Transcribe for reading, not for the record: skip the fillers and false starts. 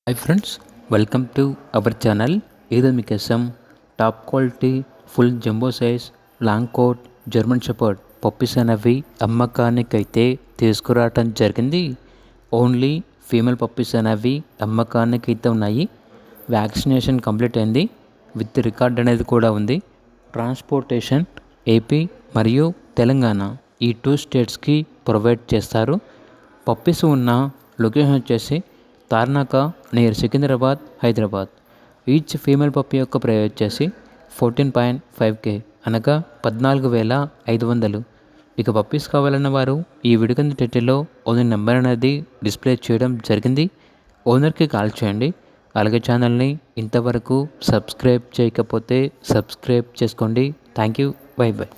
Hi friends, welcome to our channel. ఈరోజు మీకోసం top quality full jumbo size long coat German shepherd puppies అనేవి అమ్మకానికైతే తీసుకురావటం జరిగింది. ఓన్లీ ఫీమేల్ పప్పీస్ అనేవి అమ్మకానికైతే ఉన్నాయి. వ్యాక్సినేషన్ కంప్లీట్ అయింది. విత్ రికార్డ్ అనేది కూడా ఉంది. ట్రాన్స్పోర్టేషన్ ఏపీ మరియు తెలంగాణ ఈ 2 స్టేట్స్కి ప్రొవైడ్ చేస్తారు. పప్పీస్ ఉన్న లొకేషన్ వచ్చేసి Tarnaka near Secunderabad, Hyderabad. Each female puppy యొక్క ప్రైస్ వచ్చేసి 14.5K అనగా 14,500. ఇక పప్పీస్ కావాలన్న వారు ఈ వీడియో కింద టైటిల్లో ఓనర్ నెంబర్ అనేది డిస్ప్లే చేయడం జరిగింది. ఓనర్కి కాల్ చేయండి. అలాగే ఛానల్ని ఇంతవరకు సబ్స్క్రైబ్ చేయకపోతే సబ్స్క్రైబ్ చేసుకోండి. Thank you. By by.